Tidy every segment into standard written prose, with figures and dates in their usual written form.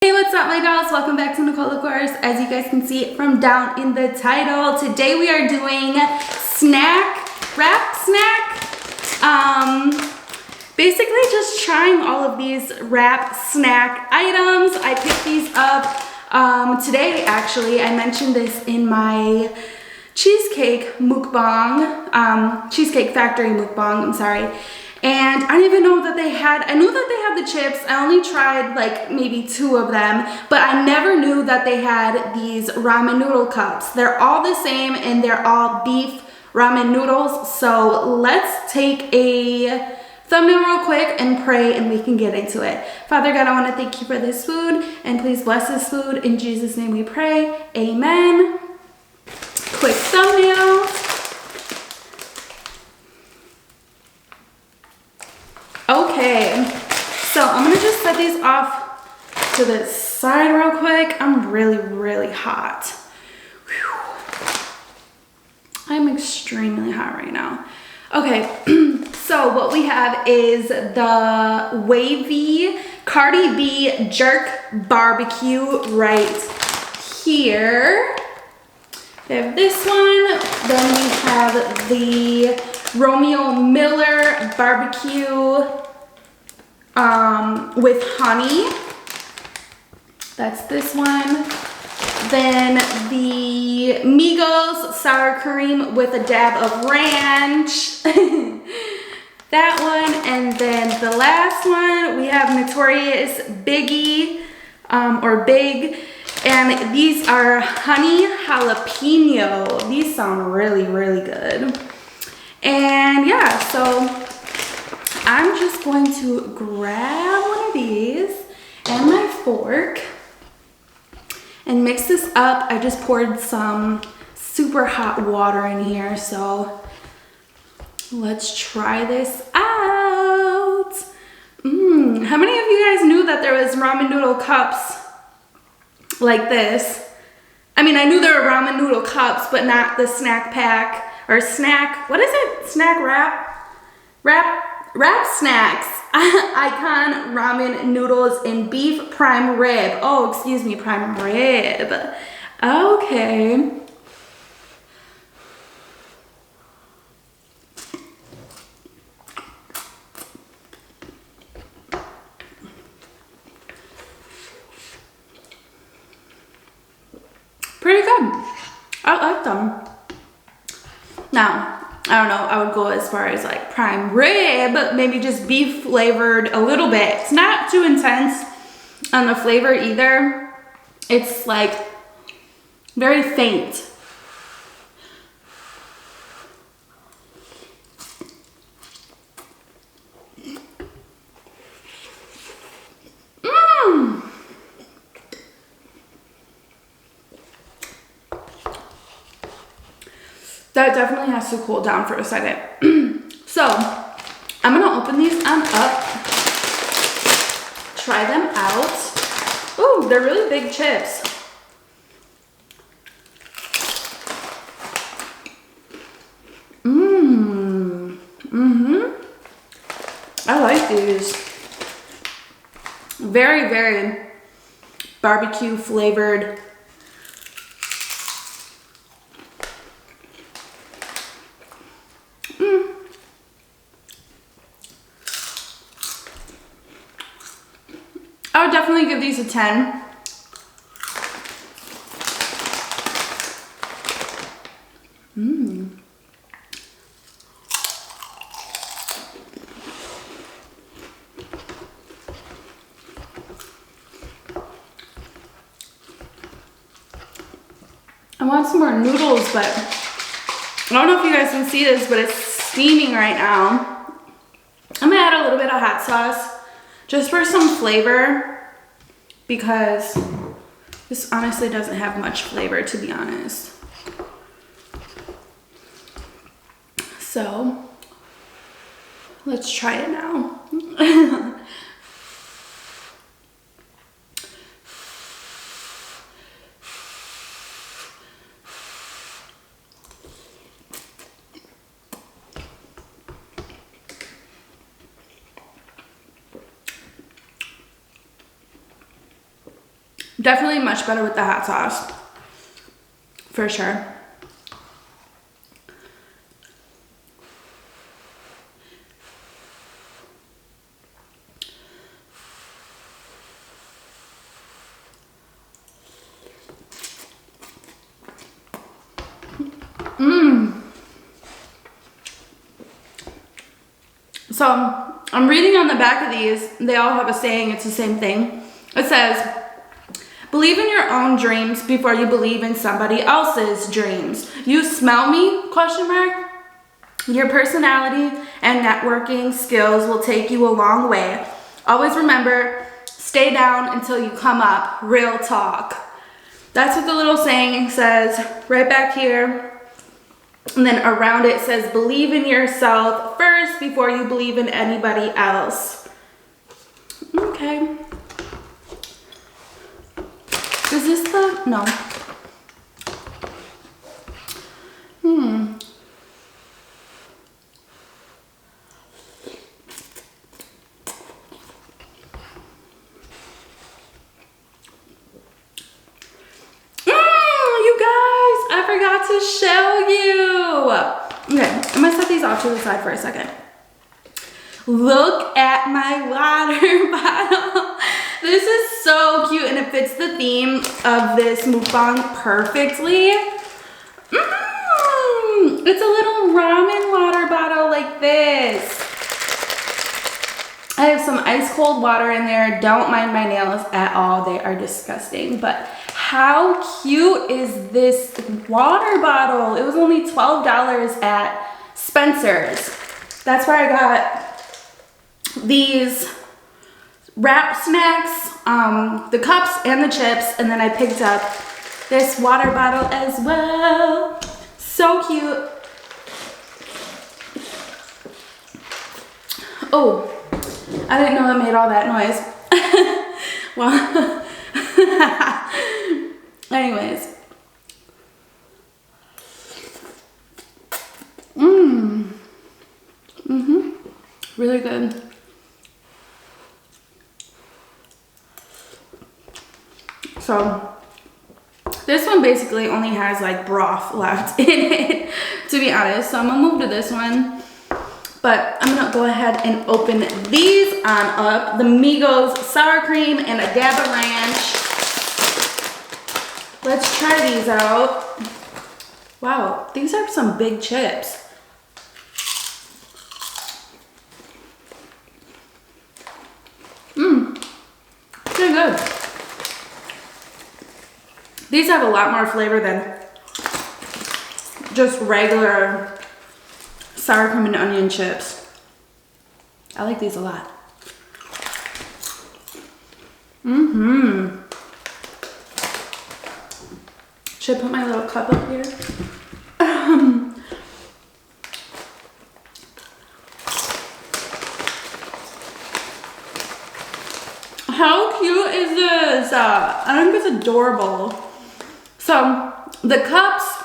Hey, what's up my dolls? Welcome back to Nicole of course. As you guys can see from down in the title, today we are doing wrap snack. Basically just trying all of these wrap snack items. I picked these up today actually. I mentioned this in my cheesecake mukbang, Cheesecake Factory mukbang, I'm sorry. And I didn't even know that they had, I knew that they had the chips. I only tried like maybe 2 of them, but I never knew that they had these ramen noodle cups. They're all the same and they're all beef ramen noodles. So let's take a thumbnail real quick and pray and we can get into it. Father God, I want to thank you for this food and please bless this food. In Jesus' name we pray, amen. Quick thumbnail. Okay, so I'm gonna just set these off to the side real quick. I'm really hot. Whew. I'm extremely hot right now. Okay, so what we have is the wavy Cardi B jerk barbecue right here. We have this one, then we have the Romeo Miller barbecue with honey. That's this one. Then the Migos sour cream with a dab of ranch. That one. And then the last one, we have Notorious Biggie or Big. And these are honey jalapeno. These sound really good. And yeah, so I'm just going to grab one of these and my fork and mix this up. I just poured some super hot water in here, so let's try this out. How many of you guys knew that there was ramen noodle cups like this? I mean, I knew there were ramen noodle cups, but not the snack pack. Or snack, what is it? Snack wrap snacks. Icon ramen noodles in beef prime rib. Oh, excuse me, prime rib. Okay. Pretty good. I like them. Now, I don't know, I would go as far as like prime rib, maybe just beef flavored a little bit. It's not too intense on the flavor either. It's like very faint. That definitely has to cool down for a second. So, I'm gonna open these on up, try them out. Ooh, they're really big chips. I like these. Very barbecue flavored. I would definitely give these a 10. I want some more noodles, but I don't know if you guys can see this, but it's steaming right now. I'm gonna add a little bit of hot sauce just for some flavor because this honestly doesn't have much flavor, to be honest. So let's try it now. Definitely much better with the hot sauce. For sure. So I'm reading on the back of these, they all have a saying, it's the same thing. It says, believe in your own dreams before you believe in somebody else's dreams. You smell me? Question mark. Your personality and networking skills will take you a long way. Always remember, stay down until you come up. Real talk. That's what the little saying says right back here. And then around it says, believe in yourself first before you believe in anybody else. Okay. Is this the, no. You guys, I forgot to show you. Okay, I'm gonna set these off to the side for a second. Look at my water bottle. This is so cute and it fits the theme of this mukbang perfectly. It's a little ramen water bottle like this. I have some ice cold water in there. Don't mind my nails at all. They are disgusting. But how cute is this water bottle? It was only $12 at Spencer's. That's where I got these wrap snacks, the cups and the chips, and then I picked up this water bottle as well. So cute. Oh, I didn't know it made all that noise. Well, anyways. Really good. So this one basically only has like broth left in it, to be honest. So I'm gonna move to this one. But I'm gonna go ahead and open these on up. The Migos sour cream and a dab of ranch. Let's try these out. Wow, these are some big chips. Pretty good. These have a lot more flavor than just regular sour cream and onion chips. I like these a lot. Should I put my little cup up here? How cute is this? I think it's adorable. So the cups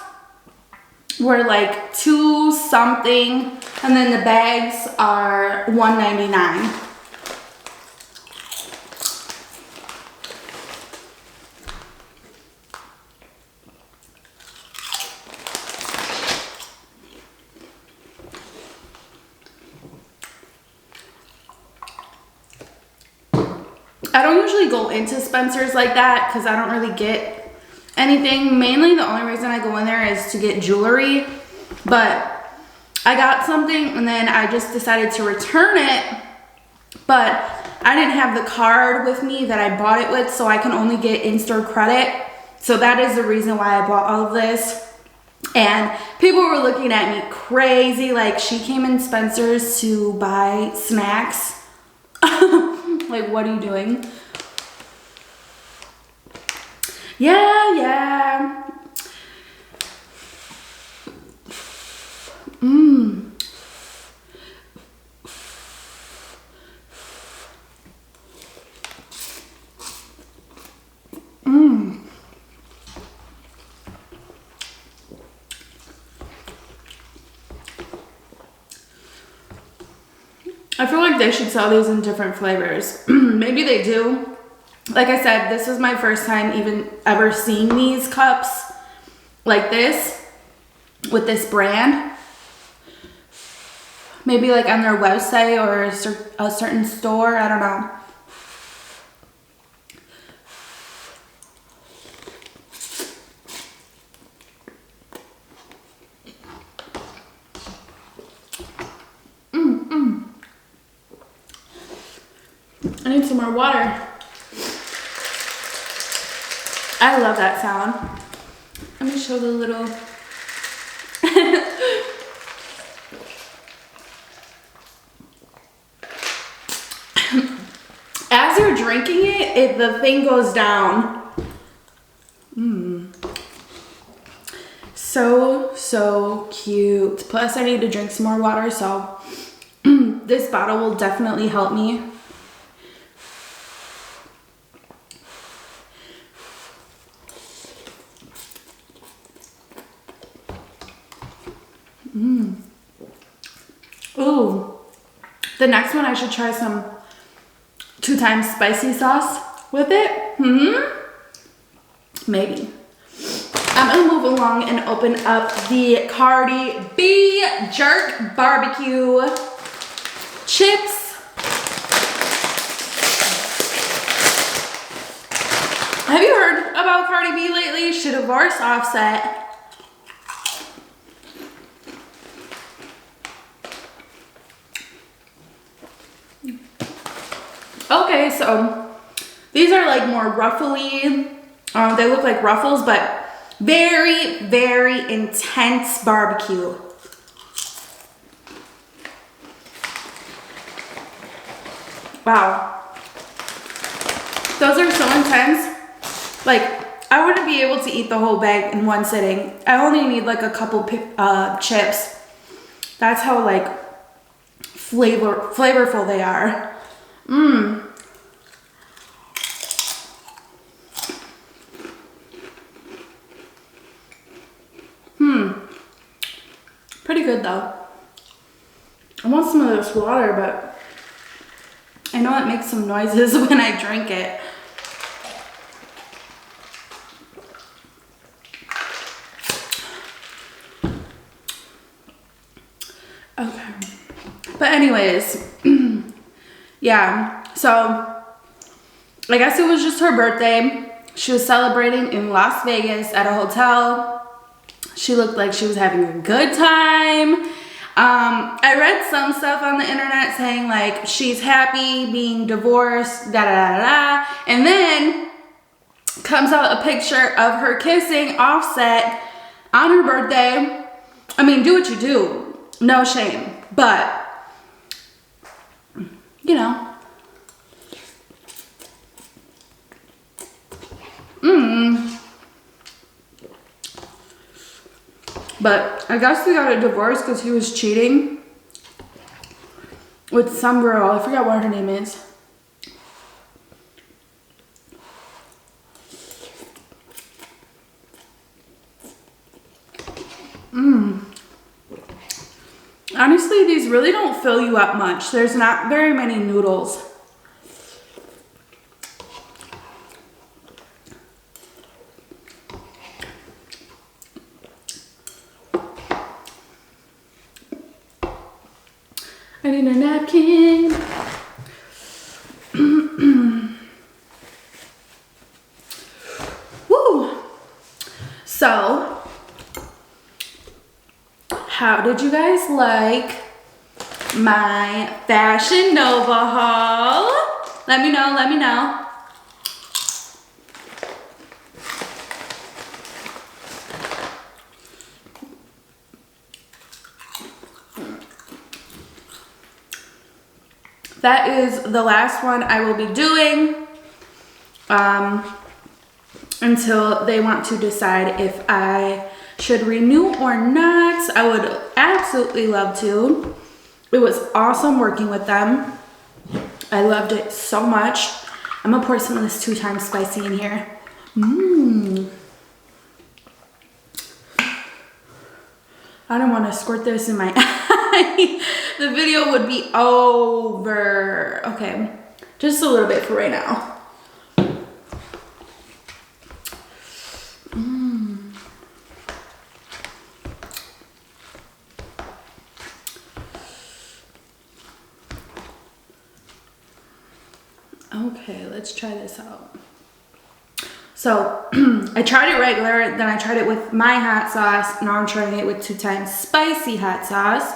were like $2 something, and then the bags are $1.99. I don't usually go into Spencer's like that because I don't really get anything. Mainly the only reason I go in there is to get jewelry, but I got something and then I just decided to return it, but I didn't have the card with me that I bought it with, so I can only get in-store credit. So that is the reason why I bought all of this. And people were looking at me crazy, like she came in Spencer's to buy snacks. Like, what are you doing? Yeah. I feel like they should sell these in different flavors. Maybe they do, like I said, this was my first time even ever seeing these cups like this with this brand. Maybe like on their website or a certain store, I don't know. I need some more water. I love that sound. Let me show the little. As you're drinking it, the thing goes down. So cute. Plus I need to drink some more water, so this bottle will definitely help me. Ooh. The next one I should try some 2 times spicy sauce with it. Maybe. I'm gonna move along and open up the Cardi B Jerk Barbecue chips. Have you heard about Cardi B lately? She divorced Offset. Okay, so these are like more ruffly. They look like ruffles, but very, very intense barbecue. Wow. Those are so intense. Like, I wouldn't be able to eat the whole bag in one sitting. I only need like a couple chips. That's how like flavorful they are. Pretty good though. I want some of this water, but I know it makes some noises when I drink it. Okay. But anyways, yeah, so I guess it was just her birthday. She was celebrating in Las Vegas at a hotel. She looked like she was having a good time. I read some stuff on the internet saying like she's happy being divorced, da da da da, and then comes out a picture of her kissing Offset on her birthday. I mean, do what you do, no shame, but you know. But I guess they got a divorce because he was cheating with some girl. I forgot what her name is. Honestly, these really don't fill you up much. There's not very many noodles. I need a napkin. Woo! So, how did you guys like my Fashion Nova haul? Let me know, let me know. That is the last one I will be doing until they want to decide if I should renew or not. I would absolutely love to. It was awesome working with them. I loved it so much. I'm gonna pour some of this 2 times spicy in here. I don't want to squirt this in my eye. The video would be over. Okay, just a little bit for right now. let's try this out. So I tried it regular, then I tried it with my hot sauce. Now I'm trying it with 2 times spicy hot sauce.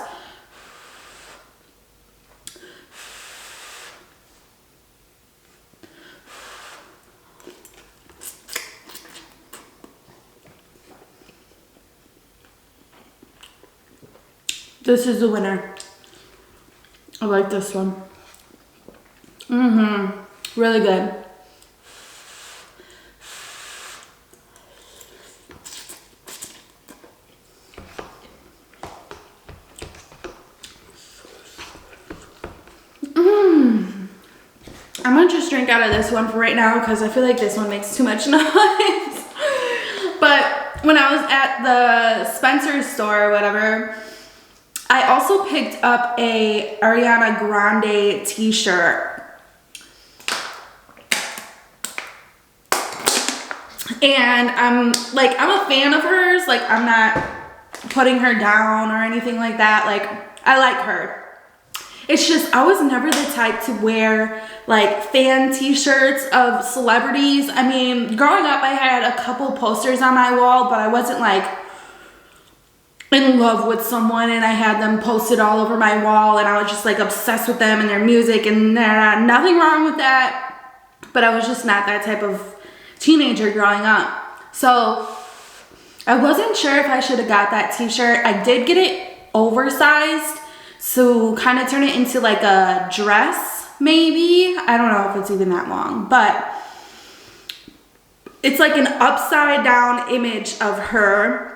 This is the winner. I like this one. Really good. I'm gonna just drink out of this one for right now because I feel like this one makes too much noise. But when I was at the Spencer's store or whatever, I also picked up a Ariana Grande t-shirt. And I'm a fan of hers. Like, I'm not putting her down or anything like that. Like, I like her. It's just, I was never the type to wear like fan t-shirts of celebrities. I mean, growing up, I had a couple posters on my wall, but I wasn't like in love with someone and I had them posted all over my wall and I was just like obsessed with them and their music, and nothing wrong with that, but I was just not that type of teenager growing up. So I wasn't sure if I should have got that t-shirt. I did get it oversized, so kind of turn it into like a dress maybe. I don't know if it's even that long, but it's like an upside down image of her.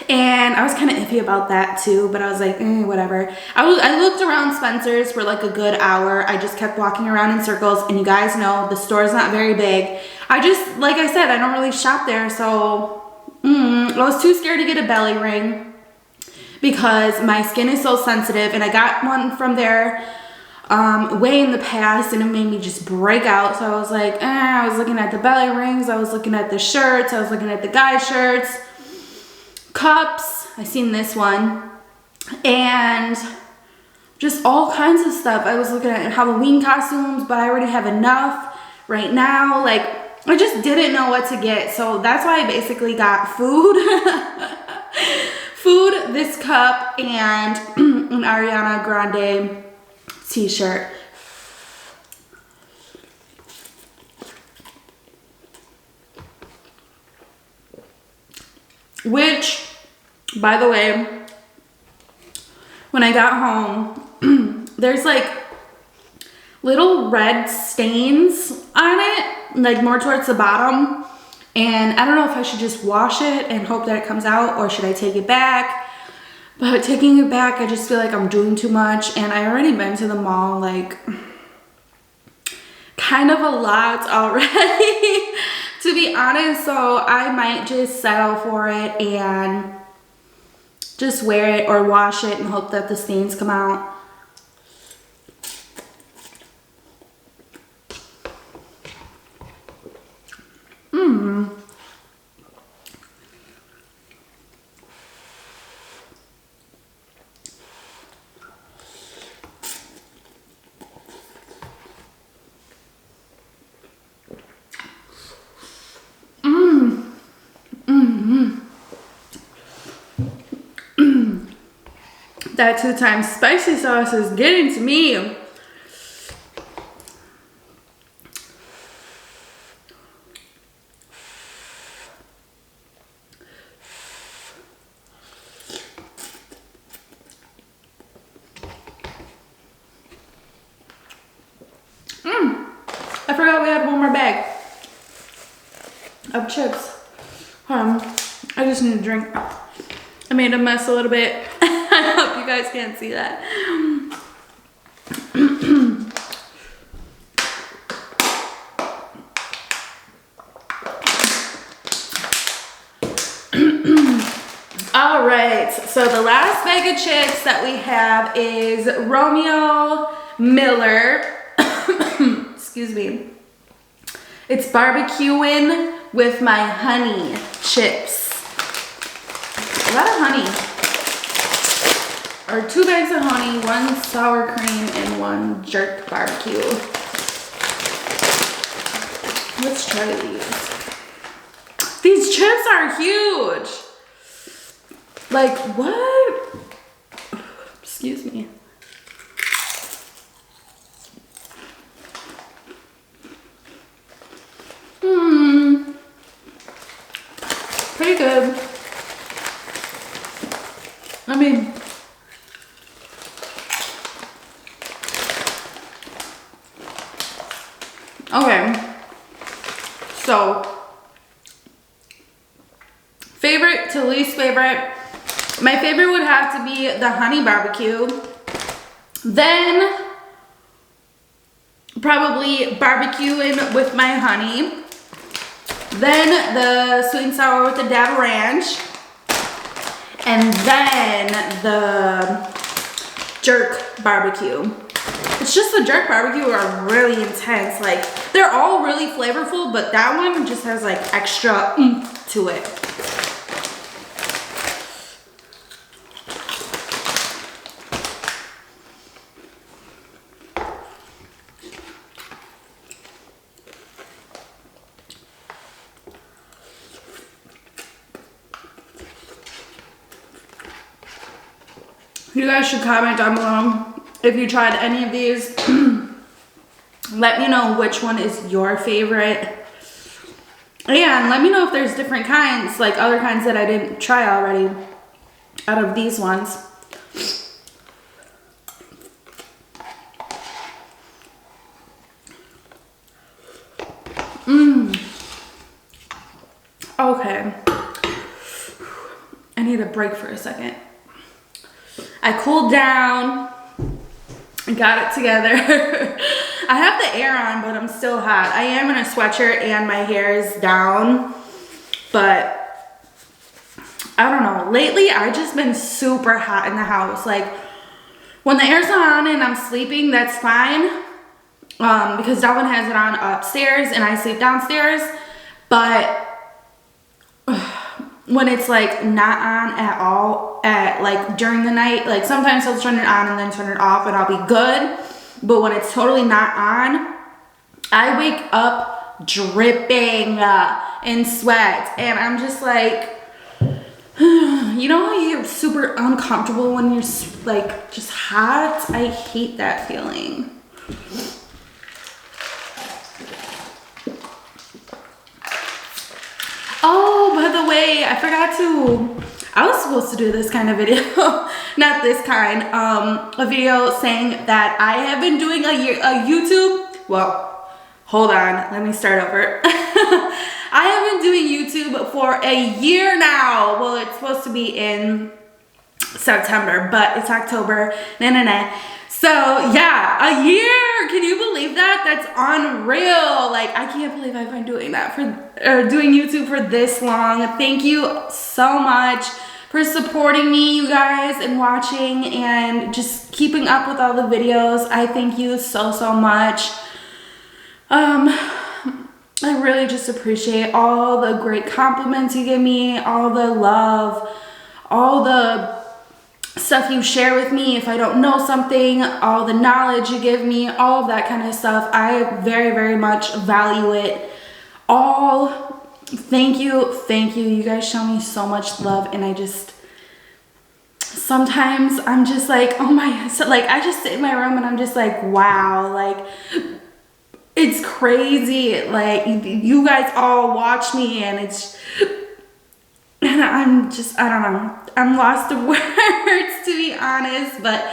And I was kind of iffy about that too, but I was like, whatever. I looked around Spencer's for like a good hour. I just kept walking around in circles, and you guys know the store is not very big. I just, like I said, I don't really shop there, so I was too scared to get a belly ring because my skin is so sensitive, and I got one from there way in the past, and it made me just break out. So I was like, I was looking at the belly rings, I was looking at the shirts, I was looking at the guy shirts, cups. I seen this one, and just all kinds of stuff. I was looking at Halloween costumes, but I already have enough right now. Like, I just didn't know what to get, so that's why I basically got food, this cup, and an Ariana Grande t-shirt. Which, by the way, when I got home, there's like little red stains on it, like more towards the bottom. And I don't know if I should just wash it and hope that it comes out, or should I take it back? But taking it back, I just feel like I'm doing too much. And I already been to the mall like kind of a lot already, to be honest. So I might just settle for it and just wear it or wash it and hope that the stains come out. That 2 times spicy sauce is getting to me. I forgot we had one more bag of chips. I just need a drink. I made a mess a little bit. I hope you guys can't see that. All right, so the last bag of chips that we have is Romeo Miller. Excuse me. It's barbecuing with my honey chips. A lot of honey. Or 2 bags of honey, 1 sour cream, and 1 jerk barbecue. Let's try these. These chips are huge. Like, what? Excuse me. Pretty good. I mean, okay. So, favorite to least favorite. My favorite would have to be the honey barbecue. Then, probably barbecuing with my honey. Then the sweet and sour with the dab of ranch. And then the jerk barbecue. It's just the jerk barbecue are really intense. Like, they're all really flavorful, but that one just has like extra oomph to it. You guys should comment down below if you tried any of these. Let me know which one is your favorite. And let me know if there's different kinds, like other kinds that I didn't try already out of these ones. Okay. I need a break for a second. I cooled down, got it together. I have the air on, but I'm still hot. I am in a sweatshirt and my hair is down, but I don't know. Lately, I've just been super hot in the house. Like, when the air's not on and I'm sleeping, that's fine, because Dalvin has it on upstairs and I sleep downstairs, but when it's like not on at all at like during the night, like sometimes he'll turn it on and then turn it off and I'll be good, but when it's totally not on, I wake up dripping in sweat and I'm just like, you know how you get super uncomfortable when you're like just hot? I hate that feeling. Oh, by the way, I was supposed to do this kind of video, not this kind, a video saying that I have been doing a YouTube, well, hold on, let me start over. I have been doing YouTube for a year now. Well, it's supposed to be in September, but it's October, So yeah, a year, can you believe that? That's unreal. Like, I can't believe I've been doing that doing YouTube for this long. Thank you so much for supporting me, you guys, and watching and just keeping up with all the videos. I thank you so, so much. I really just appreciate all the great compliments you give me, all the love, all the stuff you share with me if I don't know something, all the knowledge you give me, all of that kind of stuff. I very, very much value it all. Thank you. Thank you. You guys show me so much love, and I just, sometimes I'm just like, oh my, so like I just sit in my room and I'm just like, wow, like it's crazy. Like, you guys all watch me and I'm just, I don't know. I'm lost of words, to be honest. But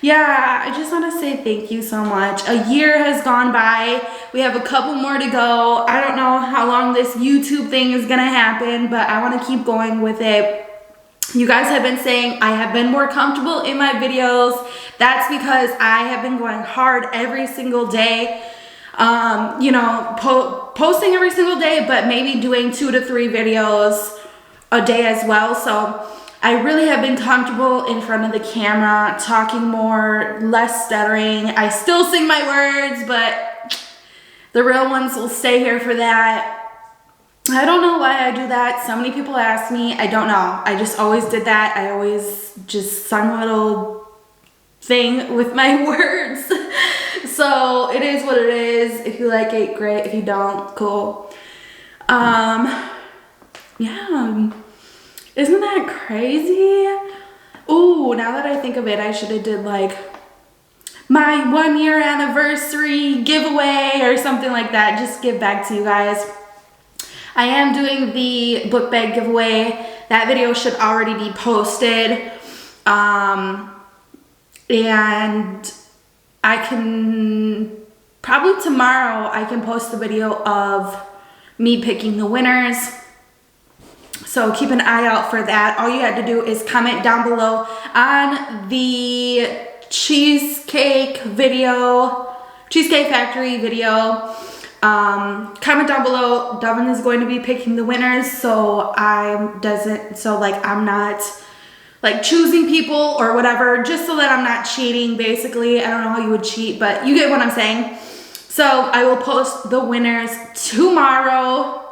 yeah, I just want to say thank you so much. A year has gone by. We have a couple more to go. I don't know how long this YouTube thing is going to happen, but I want to keep going with it. You guys have been saying I have been more comfortable in my videos. That's because I have been going hard every single day. You know, posting every single day, but maybe doing 2 to 3 videos a day as well. So I really have been comfortable in front of the camera, talking more, less stuttering. I still sing my words, but the real ones will stay here for that. I don't know why I do that. So many people ask me. I don't know. I just always did that. I always just sung a little thing with my words. So it is what it is. If you like it, great. If you don't, cool. Yeah. Isn't that crazy? Ooh, now that I think of it, I should have did like my 1-year anniversary giveaway or something like that. Just give back to you guys. I am doing the book bag giveaway. That video should already be posted. And I can, probably tomorrow, I can post the video of me picking the winners. So keep an eye out for that. All you had to do is comment down below on the cheesecake factory video. Comment down below. Devin is going to be picking the winners, so I'm not like choosing people or whatever, just so that I'm not cheating, basically. I don't know how you would cheat, but you get what I'm saying. So I will post the winners tomorrow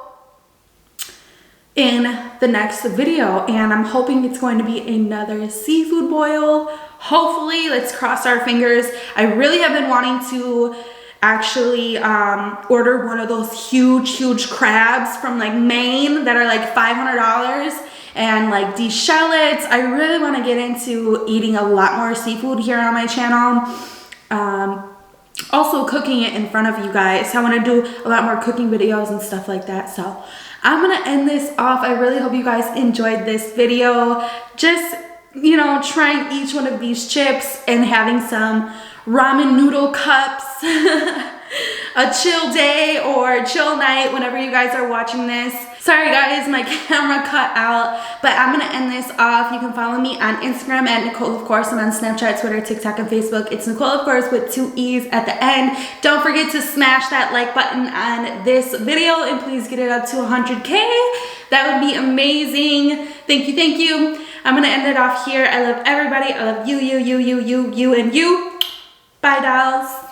in the next video, and I'm hoping it's going to be another seafood boil. Hopefully, let's cross our fingers. I really have been wanting to actually order one of those huge crabs from like Maine that are like $500, and like these shallots. I really want to get into eating a lot more seafood here on my channel. Also cooking it in front of you guys. I want to do a lot more cooking videos and stuff like that. So I'm gonna end this off. I really hope you guys enjoyed this video. Just, you know, trying each one of these chips and having some ramen noodle cups. A chill day or chill night whenever you guys are watching this. Sorry guys, my camera cut out, but I'm gonna end this off. You can follow me on Instagram at Nicole, of course. I'm on Snapchat, Twitter, TikTok, and Facebook. It's Nicole, of course, with 2 E's at the end. Don't forget to smash that like button on this video, and please get it up to 100K. That would be amazing. Thank you. I'm gonna end it off here. I love everybody. I love you, and you. Bye, dolls.